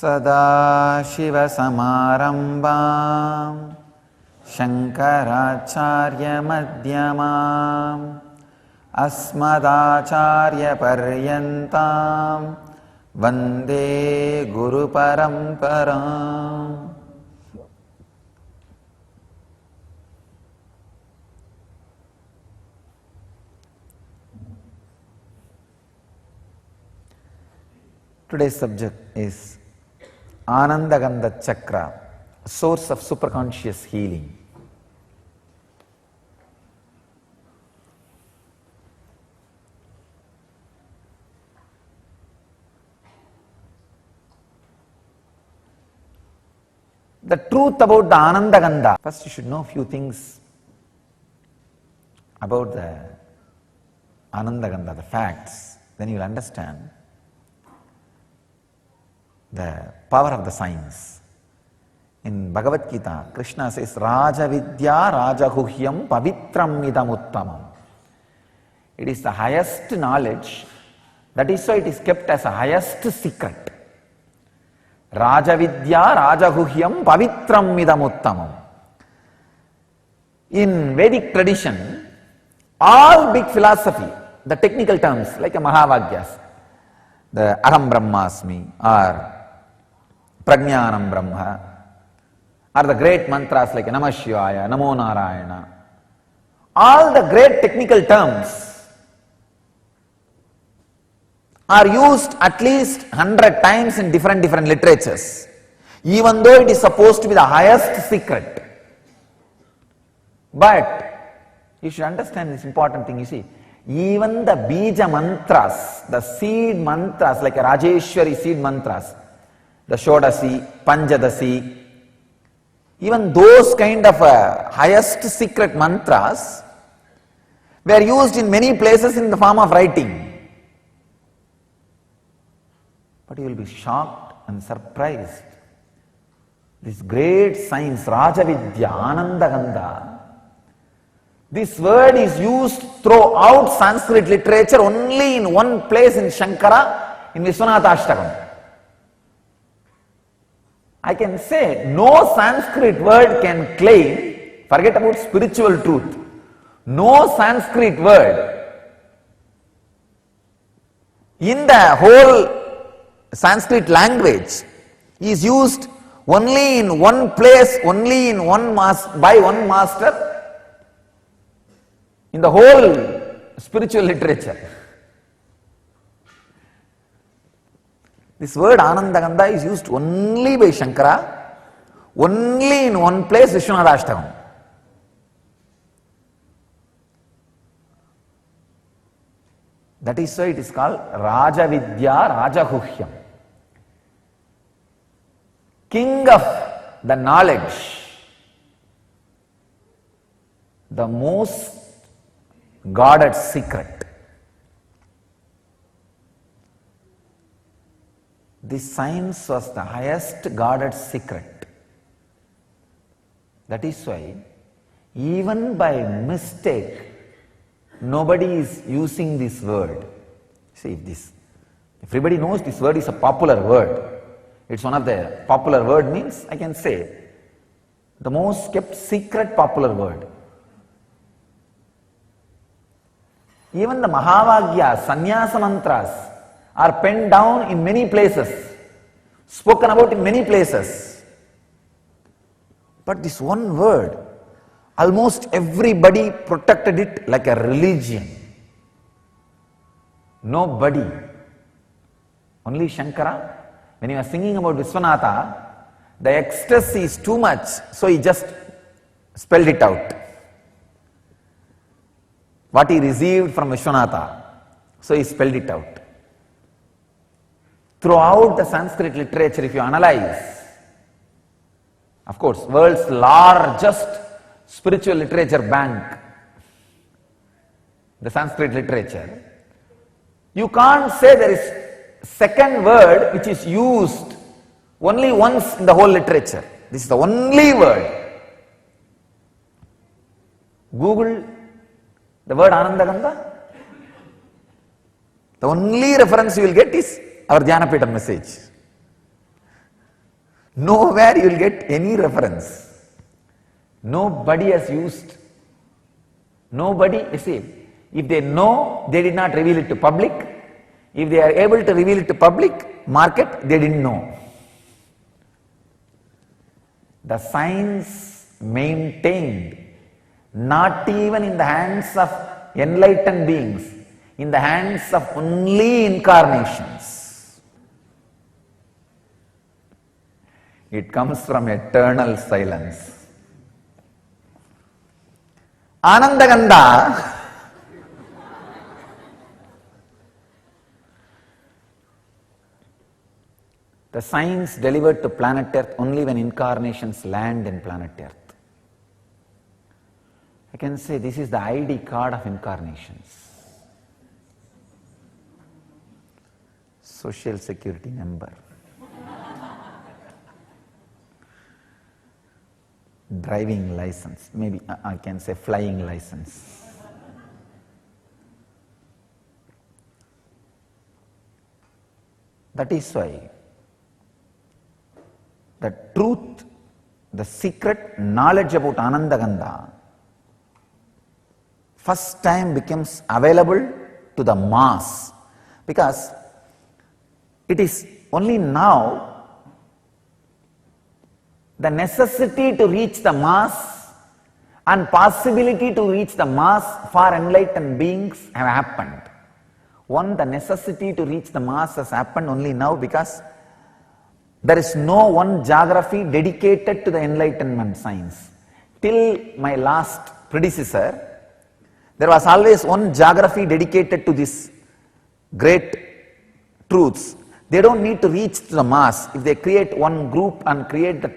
सदाशिवसमारम्भां शङ्कराचार्यमध्यमाम् अस्मदाचार्यपर्यन्तां वन्दे गुरुपरम्पराम्. Today's subject is Anandagandha Chakra, source of superconscious healing. The truth about the Anandagandha. First you should know a few things about the Anandagandha, the facts. Then you will understand the power of the science. In Bhagavad Gita, Krishna says, Raja Vidya Rajaguhyam Pavitram Idam Uttamam. It is the highest knowledge. That is why it is kept as a highest secret. Raja Vidya Rajaguhyam Pavitram Idam Uttamam. In Vedic tradition, all big philosophy, the technical terms like a Mahavagyas, the Aham Brahmasmi or Prajnanam Brahma, or the great mantras like Namah Shivaya, Namo Narayana, all the great technical terms are used at least 100 times in different literatures, even though it is supposed to be the highest secret. But you should understand this important thing, you see, even the Bija mantras, the seed mantras like a Rajeshwari seed mantras, the Shodasi, Panchadasi, even those kind of highest secret mantras were used in many places in the form of writing. But you will be shocked and surprised. This great science, Rajavidya, Anandagandha, this word is used throughout Sanskrit literature only in one place in Shankara, in Vishwanatha Ashtakam. I can say no Sanskrit word can claim, forget about spiritual truth, no Sanskrit word in the whole Sanskrit language is used only in one place, only in one by one master in the whole spiritual literature. This word Anandagandha is used only by Shankara, only in one place, Vishwanatha Ashtakam. That is why it is called Rajavidya Rajaguhyam. King of the knowledge, the most guarded secret. This science was the highest guarded secret. That is why even by mistake nobody is using this word. See, if everybody knows this word is a popular word, it's one of the popular word means I can say the most kept secret popular word. Even the Mahavagya, Sannyasa mantras are penned down in many places, spoken about in many places. But this one word, almost everybody protected it like a religion. Nobody. Only Shankara, when he was singing about Vishwanatha, the ecstasy is too much, so he just spelled it out. What he received from Vishwanatha, so he spelled it out. Throughout the Sanskrit literature, if you analyze, of course, world's largest spiritual literature bank, the Sanskrit literature, you can't say there is second word which is used only once in the whole literature. This is the only word. Google the word Anandagandha. The only reference you will get is our Dhyanapeetham message. Nowhere you will get any reference. Nobody has used, nobody, you see, if they know, they did not reveal it to public. If they are able to reveal it to public market, they didn't know. The science maintained, not even in the hands of enlightened beings, in the hands of only incarnations. It comes from eternal silence. Anandagandha the science delivered to planet Earth only when incarnations land in planet Earth. I can say this is the ID card of incarnations. Social security number. Driving license, maybe I can say flying license. That is why the truth, the secret knowledge about Anandagandha first time becomes available to the mass, because it is only now the necessity to reach the mass and possibility to reach the mass for enlightened beings have happened. One, the necessity to reach the mass has happened only now because there is no one geography dedicated to the enlightenment science. Till my last predecessor, there was always one geography dedicated to these great truths. They don't need to reach to the mass. If they create one group and create that,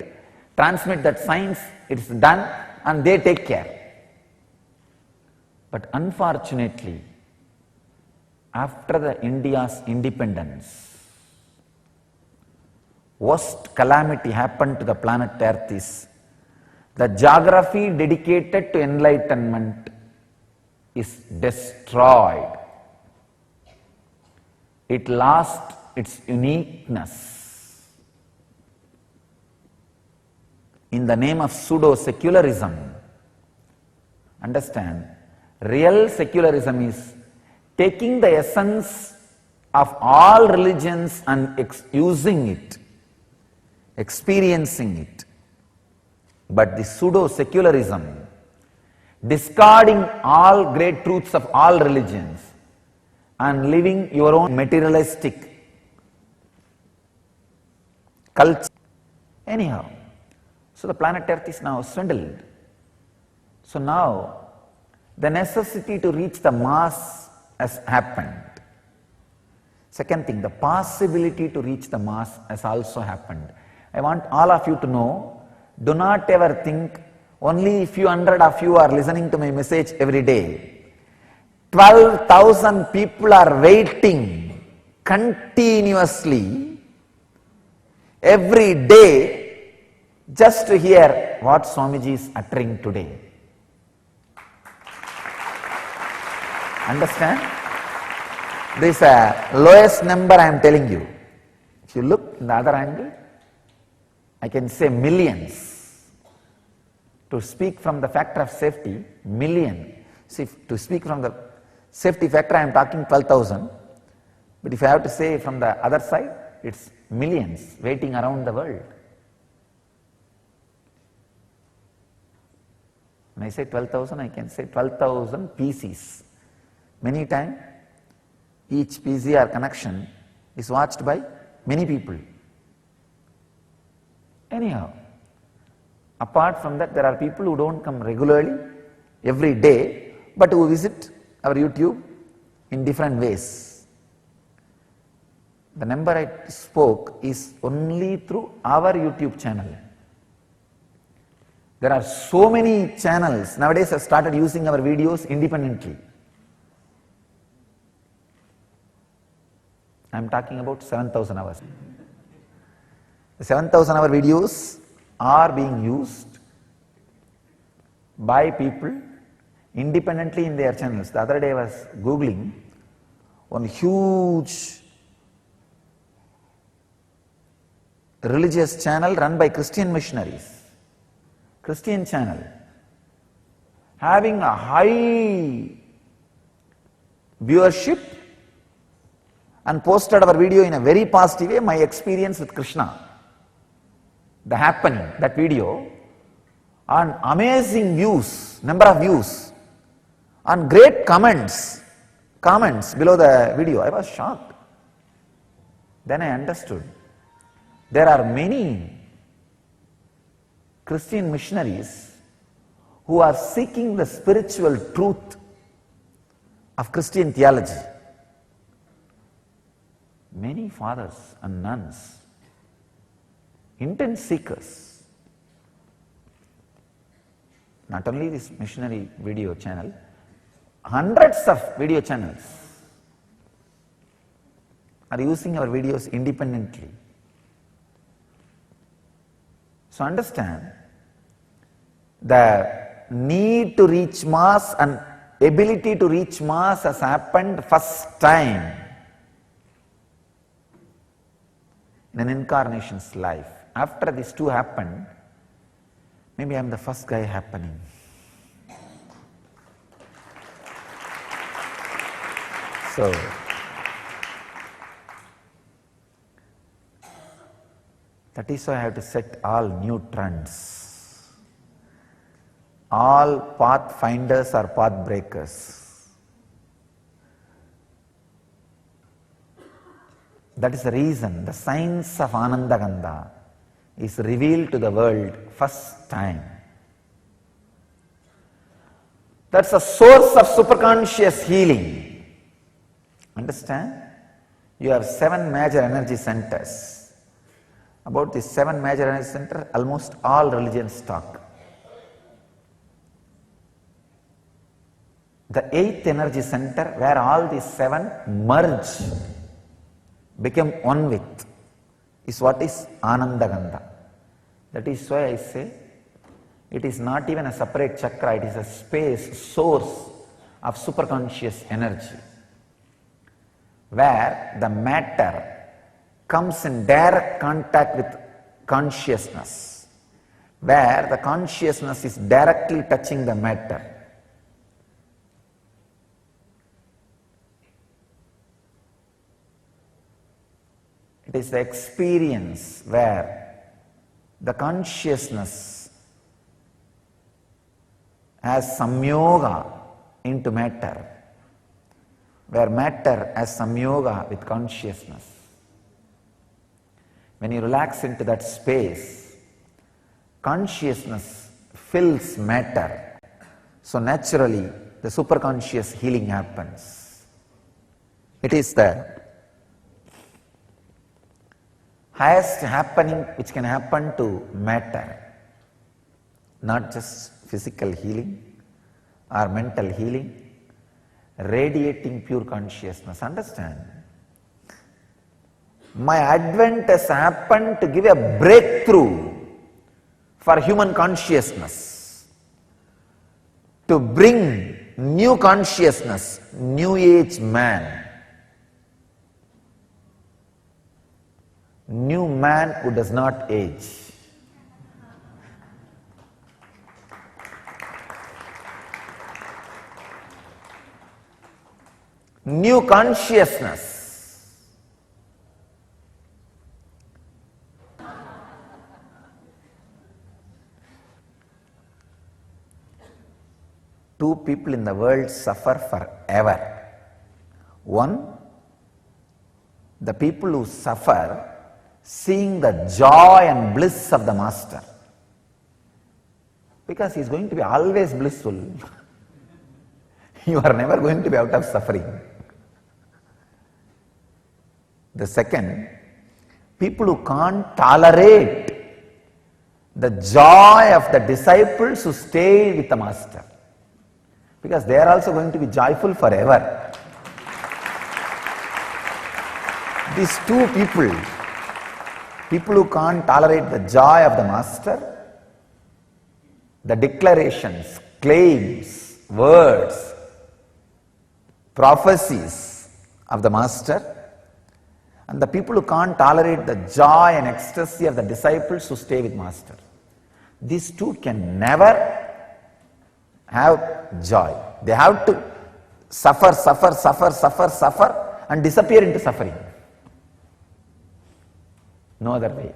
transmit that science, it is done and they take care. But unfortunately, after the India's independence, worst calamity happened to the planet Earth is the geography dedicated to enlightenment is destroyed. It lost its uniqueness. In the name of pseudo-secularism, understand, real secularism is taking the essence of all religions and using it, experiencing it. But the pseudo-secularism, discarding all great truths of all religions and living your own materialistic culture. Anyhow, so the planet Earth is now swindled. So now the necessity to reach the mass has happened. Second thing, the possibility to reach the mass has also happened. I want all of you to know, do not ever think only a few hundred of you are listening to my message every day. 12,000 people are waiting continuously every day just to hear what Swamiji is uttering today. Understand? This is a lowest number I am telling you. If you look in the other angle, I can say millions. To speak from the factor of safety, million. See, to speak from the safety factor, I am talking 12,000. But if I have to say from the other side, it's millions waiting around the world. When I say 12,000, I can say 12,000 PCs. Many times, each PC or connection is watched by many people. Anyhow, apart from that, there are people who don't come regularly, every day, but who visit our YouTube in different ways. The number I spoke is only through our YouTube channel. There are so many channels nowadays have started using our videos independently. I am talking about 7,000 hours. The 7,000 hour videos are being used by people independently in their channels. The other day I was Googling one huge religious channel run by Christian missionaries. Christian channel. Having a high viewership and posted our video in a very positive way, my experience with Krishna. The happening, that video, and amazing views, number of views, and great comments below the video. I was shocked. Then I understood. There are many Christian missionaries who are seeking the spiritual truth of Christian theology. Many fathers and nuns, intense seekers. Not only this missionary video channel, hundreds of video channels are using our videos independently. So understand, the need to reach mass and ability to reach mass has happened first time in an incarnation's life. After these two happened, maybe I am the first guy happening. So, that is why I have to set all new trends. All pathfinders are path breakers. That is the reason the science of Anandagandha is revealed to the world first time. That's a source of superconscious healing. Understand? You have 7 major energy centers. About these 7 major energy centers, almost all religions talk. The 8th energy center, where all these 7 merge, become one with, is what is Anandagandha. That is why I say, it is not even a separate chakra, it is a space, source of superconscious energy, where the matter comes in direct contact with consciousness, where the consciousness is directly touching the matter. It is the experience where the consciousness has samyoga into matter, where matter has samyoga with consciousness. When you relax into that space, consciousness fills matter. So naturally, the superconscious healing happens. It is the highest happening which can happen to matter, not just physical healing or mental healing, radiating pure consciousness. Understand? My advent has happened to give a breakthrough for human consciousness, to bring new consciousness, new age man, new man who does not age. New consciousness. Two people in the world suffer forever. One, the people who suffer seeing the joy and bliss of the master, because he is going to be always blissful. You are never going to be out of suffering. The second, people who can't tolerate the joy of the disciples who stay with the master, because they are also going to be joyful forever. These two people who can't tolerate the joy of the master, the declarations, claims, words, prophecies of the master, and the people who can't tolerate the joy and ecstasy of the disciples who stay with Master. These two can never have joy. They have to suffer and disappear into suffering. No other way.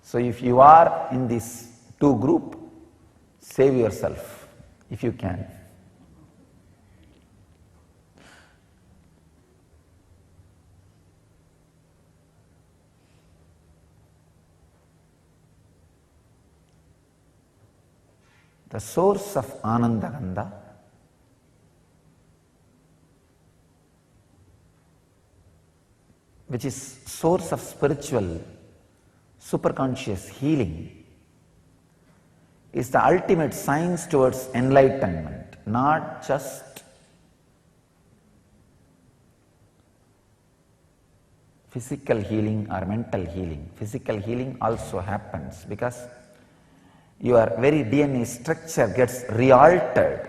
So if you are in this two group, save yourself if you can. The source of Anandagandha which is source of spiritual superconscious healing is the ultimate science towards enlightenment, not just physical healing or mental healing. Physical healing also happens because your very DNA structure gets re-altered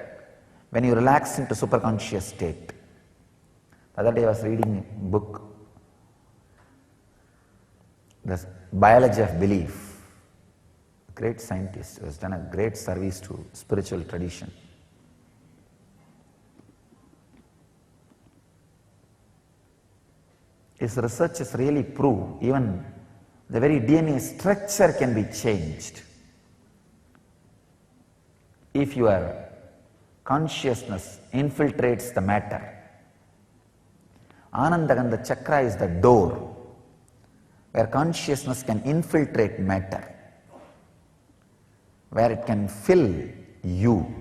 when you relax into superconscious state. The other day I was reading a book, The Biology of Belief. A great scientist who has done a great service to spiritual tradition. His researches really prove even the very DNA structure can be changed if your consciousness infiltrates the matter. Anandagandha chakra is the door where consciousness can infiltrate matter, where it can fill you.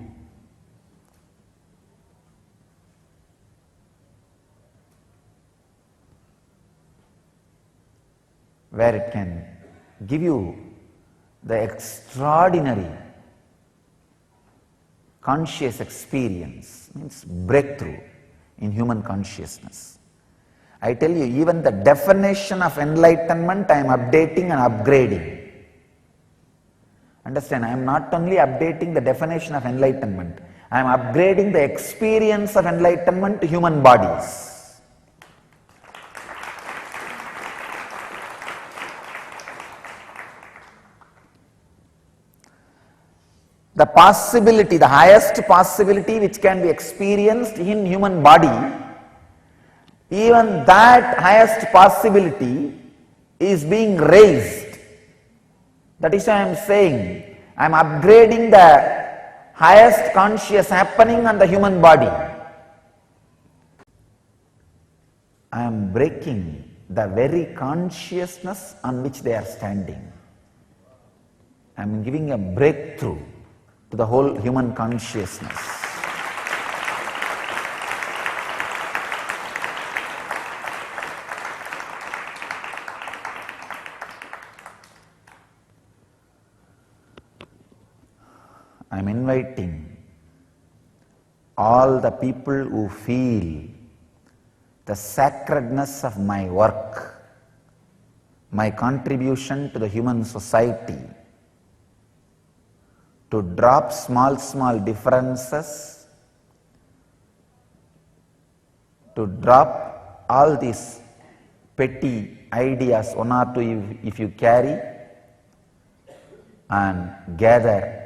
Where it can give you the extraordinary conscious experience, means breakthrough in human consciousness. I tell you, even the definition of enlightenment I am updating and upgrading. Understand, I am not only updating the definition of enlightenment, I am upgrading the experience of enlightenment to human bodies. The possibility, the highest possibility which can be experienced in human body, even that highest possibility is being raised. That is why I am saying, I am upgrading the highest conscious happening on the human body. I am breaking the very consciousness on which they are standing. I am giving a breakthrough to the whole human consciousness. I am inviting all the people who feel the sacredness of my work, my contribution to the human society, to drop small differences, to drop all these petty ideas, one or two if you carry, and gather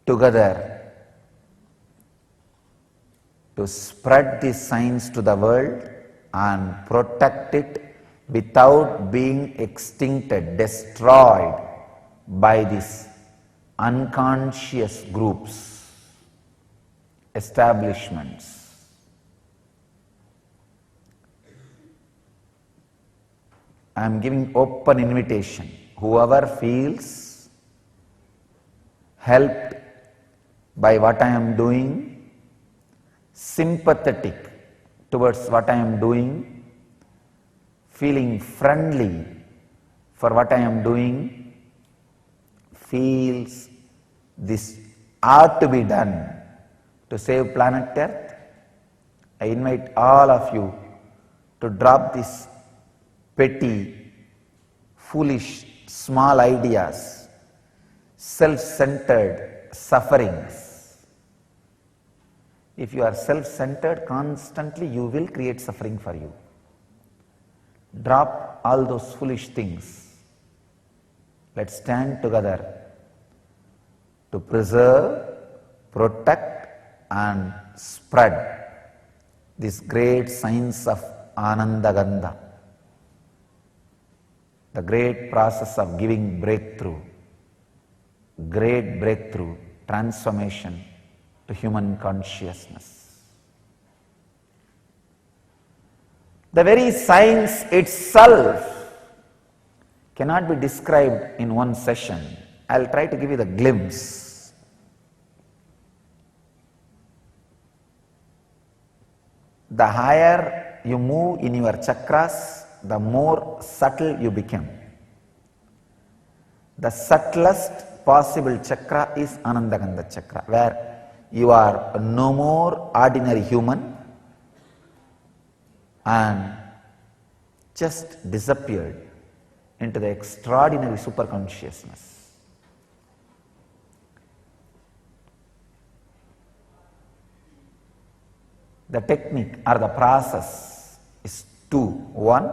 together to spread this science to the world and protect it without being extincted, destroyed by these unconscious groups, establishments. I am giving open invitation. Whoever feels helped by what I am doing, sympathetic towards what I am doing, feeling friendly for what I am doing, feels this ought to be done to save planet Earth, I invite all of you to drop these petty, foolish, small ideas, self-centered sufferings, If you are self-centered constantly, you will create suffering for you. Drop all those foolish things. Let's stand together to preserve, protect and spread this great science of Anandagandha, the great process of giving breakthrough, great breakthrough, transformation to human consciousness. The very science itself cannot be described in one session. I'll try to give you the glimpse. The higher you move in your chakras, the more subtle you become. The subtlest possible chakra is Anandagandha chakra, where you are no more ordinary human and just disappeared into the extraordinary superconsciousness. The technique or the process is two. One,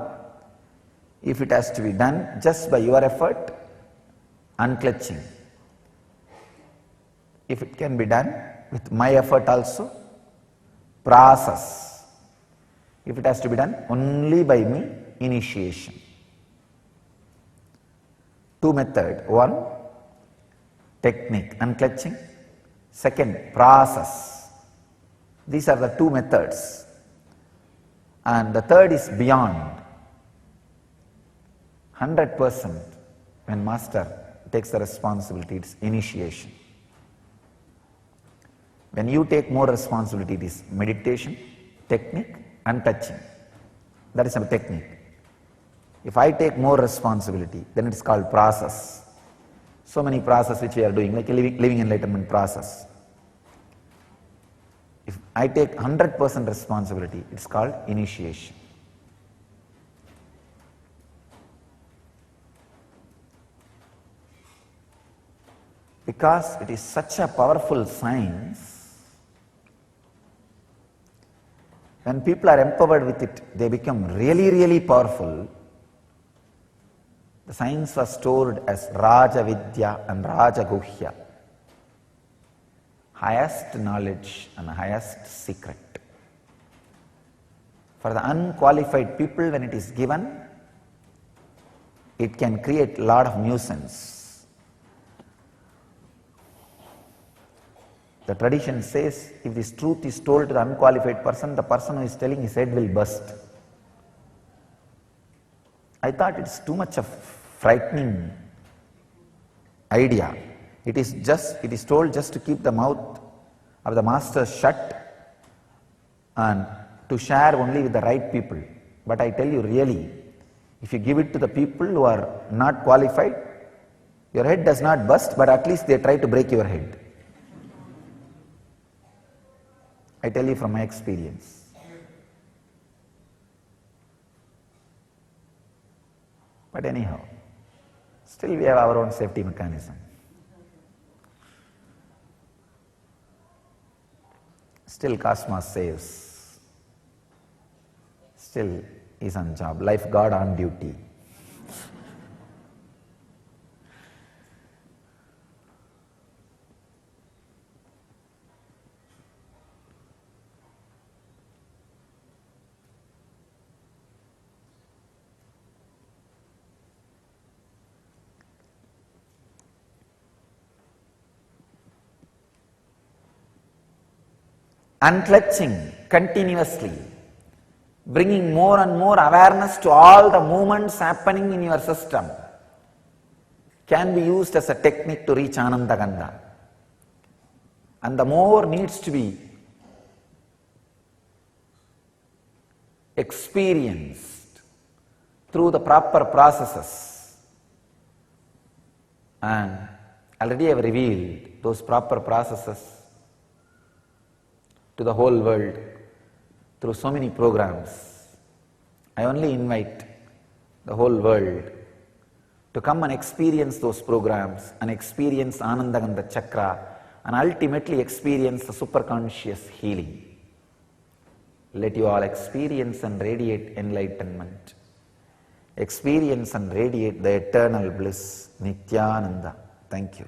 if it has to be done just by your effort, unclutching. If it can be done with my effort also, process. If it has to be done only by me, initiation. Two methods. One, technique, unclutching. Second, process. These are the two methods. And the third is beyond. 100% when master takes the responsibility, it's initiation. When you take more responsibility, it is meditation, technique and touching. That is a technique. If I take more responsibility, then it is called process. So many processes which we are doing, like a living enlightenment process. If I take 100% responsibility, it's called initiation. Because it is such a powerful science, when people are empowered with it, they become really, really powerful. The science was stored as Raja Vidya and Raja Guhya, highest knowledge and highest secret. For the unqualified people, when it is given, it can create a lot of nuisance. The tradition says, if this truth is told to the unqualified person, the person who is telling his head will burst. I thought it's too much of frightening idea. It is told just to keep the mouth of the master shut and to share only with the right people. But I tell you really, if you give it to the people who are not qualified, your head does not burst, but at least they try to break your head. I tell you from my experience. But anyhow, still we have our own safety mechanism. Still Cosmos saves. Still is on job. Lifeguard on duty. Unclutching continuously, bringing more and more awareness to all the movements happening in your system, can be used as a technique to reach Anandagandha. And the more needs to be experienced through the proper processes. And already I have revealed those proper processes to the whole world through so many programs. I only invite the whole world to come and experience those programs and experience Anandagandha Chakra and ultimately experience the superconscious healing. Let you all experience and radiate enlightenment. Experience and radiate the eternal bliss, Nityananda. Thank you.